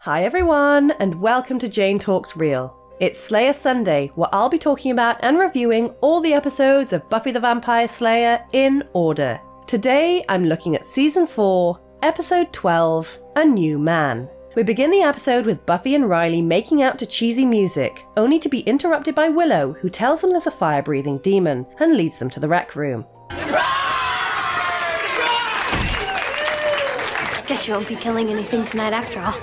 Hi everyone, and welcome to Jane Talks Real. It's Slayer Sunday, where I'll be talking about and reviewing all the episodes of Buffy the Vampire Slayer in order. Today I'm looking at Season 4, Episode 12, A New Man. We begin the episode with Buffy and Riley making out to cheesy music, only to be interrupted by Willow, who tells them there's a fire-breathing demon, and leads them to the rec room. Guess you won't be killing anything tonight after all.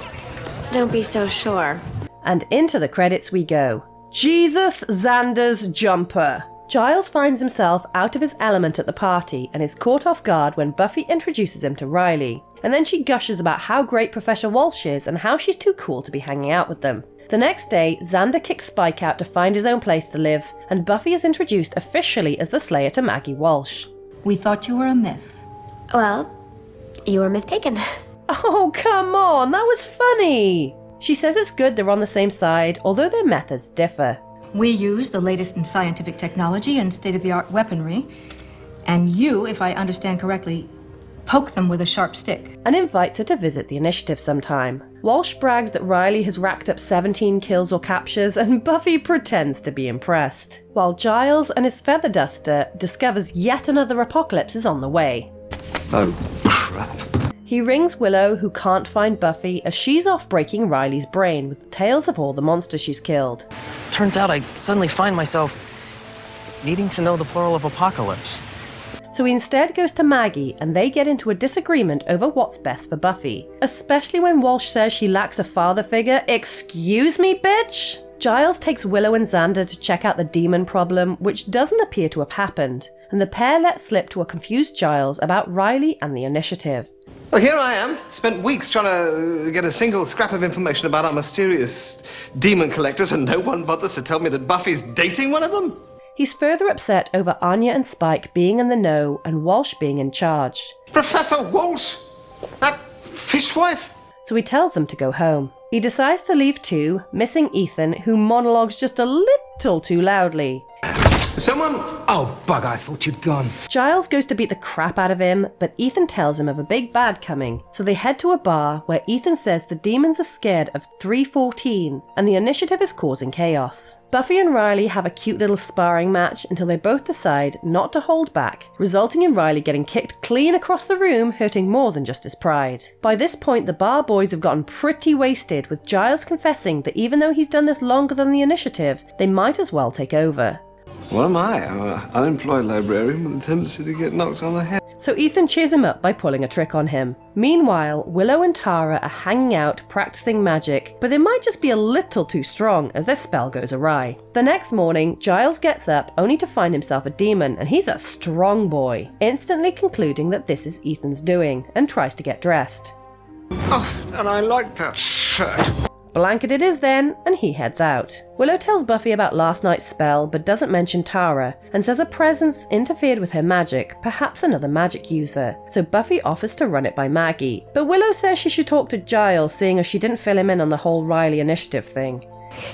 Don't be so sure. And into the credits we go. Jesus Xander's jumper. Giles finds himself out of his element at the party and is caught off guard when Buffy introduces him to Riley. And then she gushes about how great Professor Walsh is and how she's too cool to be hanging out with them. The next day, Xander kicks Spike out to find his own place to live, and Buffy is introduced officially as the Slayer to Maggie Walsh. We thought you were a myth. Well, you were mistaken. Oh, come on, that was funny! She says it's good they're on the same side, although their methods differ. We use the latest in scientific technology and state-of-the-art weaponry, and you, if I understand correctly, poke them with a sharp stick. And invites her to visit the initiative sometime. Walsh brags that Riley has racked up 17 kills or captures, and Buffy pretends to be impressed. While Giles and his feather duster discovers yet another apocalypse is on the way. Oh, crap. He rings Willow, who can't find Buffy, as she's off breaking Riley's brain with tales of all the monsters she's killed. Turns out I suddenly find myself needing to know the plural of apocalypse. So he instead goes to Maggie, and they get into a disagreement over what's best for Buffy. Especially when Walsh says she lacks a father figure. Excuse me, bitch? Giles takes Willow and Xander to check out the demon problem, which doesn't appear to have happened, and the pair let slip to a confused Giles about Riley and the initiative. Well, here I am. Spent weeks trying to get a single scrap of information about our mysterious demon collectors, and no one bothers to tell me that Buffy's dating one of them? He's further upset over Anya and Spike being in the know and Walsh being in charge. Professor Walsh? That fishwife? So he tells them to go home. He decides to leave too, missing Ethan, who monologues just a little too loudly. Someone... Oh, bug, I thought you'd gone. Giles goes to beat the crap out of him, but Ethan tells him of a big bad coming, so they head to a bar where Ethan says the demons are scared of 314 and the initiative is causing chaos. Buffy and Riley have a cute little sparring match until they both decide not to hold back, resulting in Riley getting kicked clean across the room, hurting more than just his pride. By this point, the bar boys have gotten pretty wasted, with Giles confessing that even though he's done this longer than the initiative, they might as well take over. What am I? I'm an unemployed librarian with a tendency to get knocked on the head. So Ethan cheers him up by pulling a trick on him. Meanwhile, Willow and Tara are hanging out, practicing magic, but they might just be a little too strong as their spell goes awry. The next morning, Giles gets up only to find himself a demon, and he's a strong boy, instantly concluding that this is Ethan's doing, and tries to get dressed. Oh, and I like that shirt. Blanket it is then, and he heads out. Willow tells Buffy about last night's spell, but doesn't mention Tara, and says a presence interfered with her magic, perhaps another magic user. So Buffy offers to run it by Maggie, but Willow says she should talk to Giles, seeing as she didn't fill him in on the whole Riley initiative thing.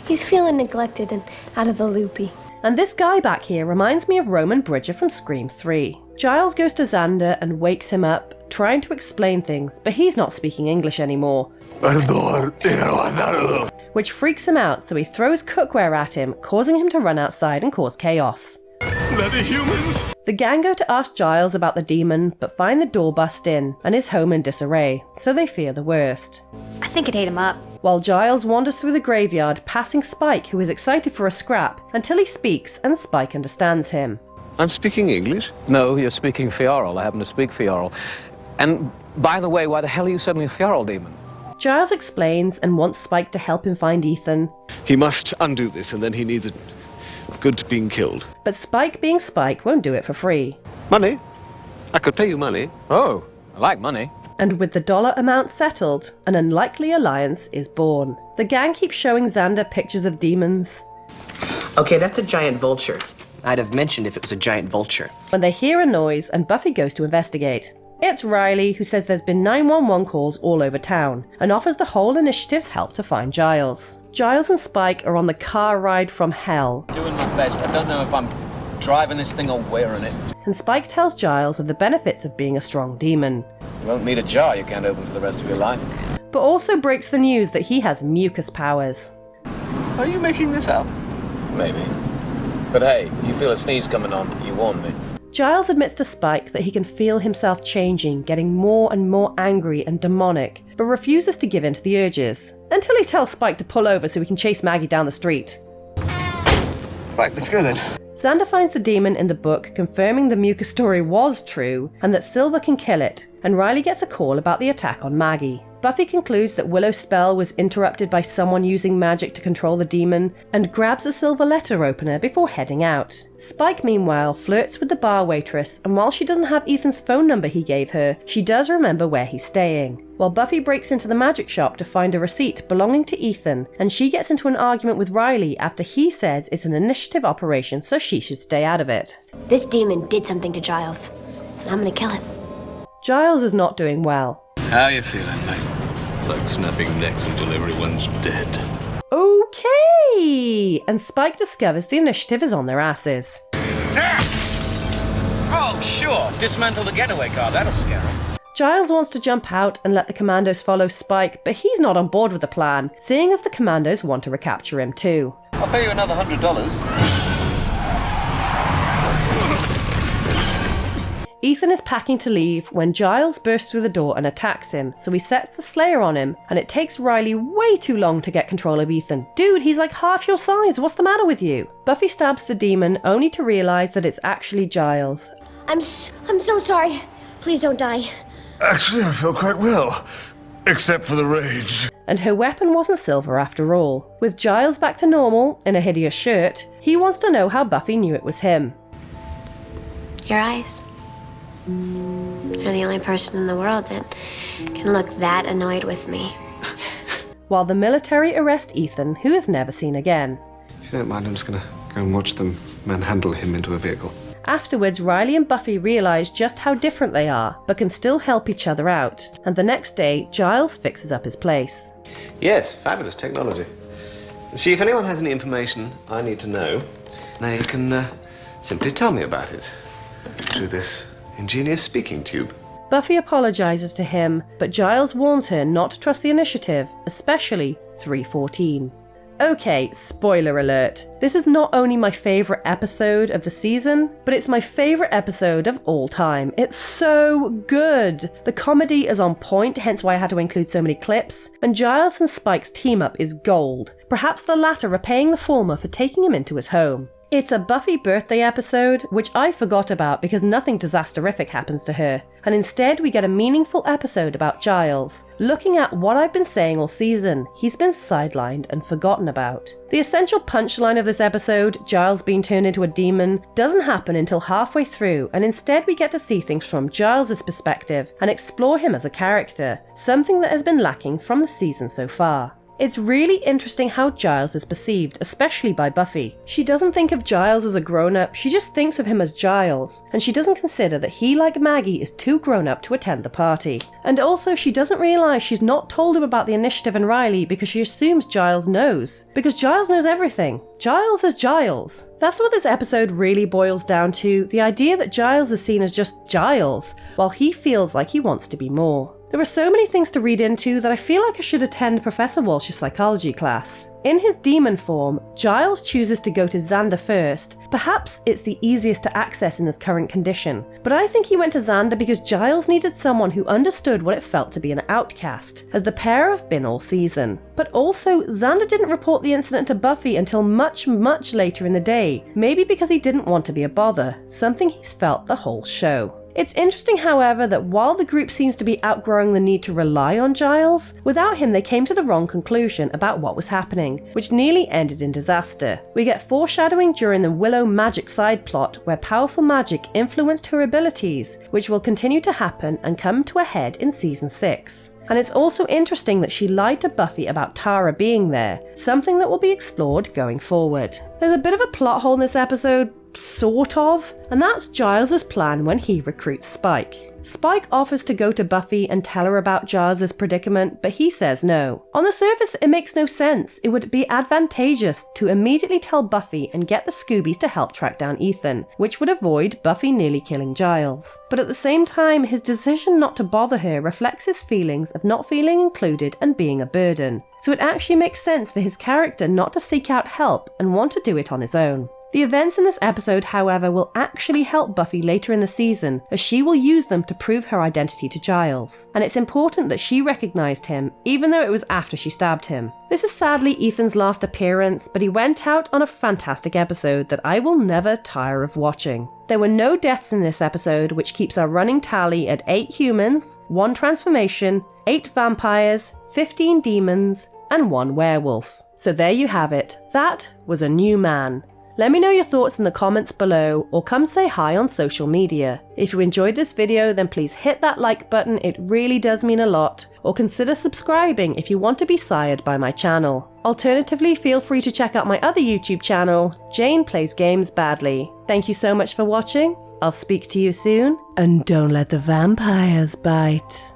He's feeling neglected and out of the loopy. And this guy back here reminds me of Roman Bridger from Scream 3. Giles goes to Xander and wakes him up, trying to explain things, but he's not speaking English anymore, which freaks him out, so he throws cookware at him, causing him to run outside and cause chaos. Bloody humans! The gang go to ask Giles about the demon, but find the door bust in and his home in disarray, so they fear the worst. I think it ate him up. While Giles wanders through the graveyard, passing Spike, who is excited for a scrap, until he speaks and Spike understands him. I'm speaking English. No, you're speaking Fioral. I happen to speak Fioral. And by the way, why the hell are you suddenly a Fioral demon? Giles explains and wants Spike to help him find Ethan. He must undo this, and then he needs a good being killed. But Spike, being Spike, won't do it for free. Money? I could pay you money. Oh, I like money. And with the dollar amount settled, an unlikely alliance is born. The gang keeps showing Xander pictures of demons. Okay, that's a giant vulture. I'd have mentioned if it was a giant vulture. When they hear a noise and Buffy goes to investigate. It's Riley, who says there's been 911 calls all over town, and offers the whole initiative's help to find Giles. Giles and Spike are on the car ride from hell. Doing my best. I don't know if I'm driving this thing or wearing it. And Spike tells Giles of the benefits of being a strong demon. You won't meet a jar you can't open for the rest of your life. but also breaks the news that he has mucus powers. Are you making this up? Maybe. But hey, if you feel a sneeze coming on, you warn me. Giles admits to Spike that he can feel himself changing, getting more and more angry and demonic, but refuses to give in to the urges, until he tells Spike to pull over so he can chase Maggie down the street. Right, let's go then. Xander finds the demon in the book confirming the mucus story was true and that Silver can kill it, and Riley gets a call about the attack on Maggie. Buffy concludes that Willow's spell was interrupted by someone using magic to control the demon and grabs a silver letter opener before heading out. Spike, meanwhile, flirts with the bar waitress, and while she doesn't have Ethan's phone number he gave her, she does remember where he's staying. While Buffy breaks into the magic shop to find a receipt belonging to Ethan, and she gets into an argument with Riley after he says it's an initiative operation so she should stay out of it. This demon did something to Giles, and I'm gonna kill it. Giles is not doing well. How you feeling, mate? Like snapping necks until everyone's dead. Okay! And Spike discovers the initiative is on their asses. Oh, sure. Dismantle the getaway car. That'll scare him. Giles wants to jump out and let the commandos follow Spike, but he's not on board with the plan, seeing as the commandos want to recapture him too. I'll pay you another $100. Ethan is packing to leave when Giles bursts through the door and attacks him, so he sets the Slayer on him, and it takes Riley way too long to get control of Ethan. Dude, he's like half your size, what's the matter with you? Buffy stabs the demon, only to realise that it's actually Giles. I'm so sorry. Please don't die. Actually, I feel quite well. Except for the rage. And her weapon wasn't silver after all. With Giles back to normal, in a hideous shirt, he wants to know how Buffy knew it was him. Your eyes. You're the only person in the world that can look that annoyed with me. While the military arrest Ethan, who is never seen again. If you don't mind, I'm just gonna go and watch them manhandle him into a vehicle. Afterwards, Riley and Buffy realise just how different they are, but can still help each other out. And the next day, Giles fixes up his place. Yes, fabulous technology. See, if anyone has any information I need to know, they can simply tell me about it through this ingenious speaking tube. Buffy apologises to him, but Giles warns her not to trust the initiative, especially 314. Okay, spoiler alert. This is not only my favourite episode of the season, but it's my favourite episode of all time. It's so good! The comedy is on point, hence why I had to include so many clips, and Giles and Spike's team up is gold, perhaps the latter repaying the former for taking him into his home. It's a Buffy birthday episode, which I forgot about because nothing disasterific happens to her, and instead we get a meaningful episode about Giles. Looking at what I've been saying all season, he's been sidelined and forgotten about. The essential punchline of this episode, Giles being turned into a demon, doesn't happen until halfway through, and instead we get to see things from Giles' perspective and explore him as a character, something that has been lacking from the season so far. It's really interesting how Giles is perceived, especially by Buffy. She doesn't think of Giles as a grown-up, she just thinks of him as Giles, and she doesn't consider that he, like Maggie, is too grown-up to attend the party. And also, she doesn't realise she's not told him about the initiative and Riley because she assumes Giles knows. Because Giles knows everything. Giles is Giles. That's what this episode really boils down to, the idea that Giles is seen as just Giles, while he feels like he wants to be more. There are so many things to read into that I feel like I should attend Professor Walsh's psychology class. In his demon form, Giles chooses to go to Xander first. Perhaps it's the easiest to access in his current condition, but I think he went to Xander because Giles needed someone who understood what it felt to be an outcast, as the pair have been all season. But also, Xander didn't report the incident to Buffy until much later in the day, maybe because he didn't want to be a bother, something he's felt the whole show. It's interesting, however, that while the group seems to be outgrowing the need to rely on Giles, without him they came to the wrong conclusion about what was happening, which nearly ended in disaster. We get foreshadowing during the Willow magic side plot where powerful magic influenced her abilities, which will continue to happen and come to a head in season 6. And it's also interesting that she lied to Buffy about Tara being there, something that will be explored going forward. There's a bit of a plot hole in this episode, sort of, and that's Giles's plan when he recruits Spike. Spike offers to go to Buffy and tell her about Giles's predicament, but he says no. On the surface, it makes no sense. It would be advantageous to immediately tell Buffy and get the Scoobies to help track down Ethan, which would avoid Buffy nearly killing Giles. But at the same time, his decision not to bother her reflects his feelings of not feeling included and being a burden. So it actually makes sense for his character not to seek out help and want to do it on his own. The events in this episode, however, will actually help Buffy later in the season, as she will use them to prove her identity to Giles. And it's important that she recognised him, even though it was after she stabbed him. This is sadly Ethan's last appearance, but he went out on a fantastic episode that I will never tire of watching. There were no deaths in this episode, which keeps our running tally at 8 humans, 1 transformation, 8 vampires, 15 demons, and 1 werewolf. So there you have it. That was a new man. Let me know your thoughts in the comments below, or come say hi on social media. If you enjoyed this video, then please hit that like button, it really does mean a lot, or consider subscribing if you want to be sired by my channel. Alternatively, feel free to check out my other YouTube channel, Jane Plays Games Badly. Thank you so much for watching, I'll speak to you soon, and don't let the vampires bite.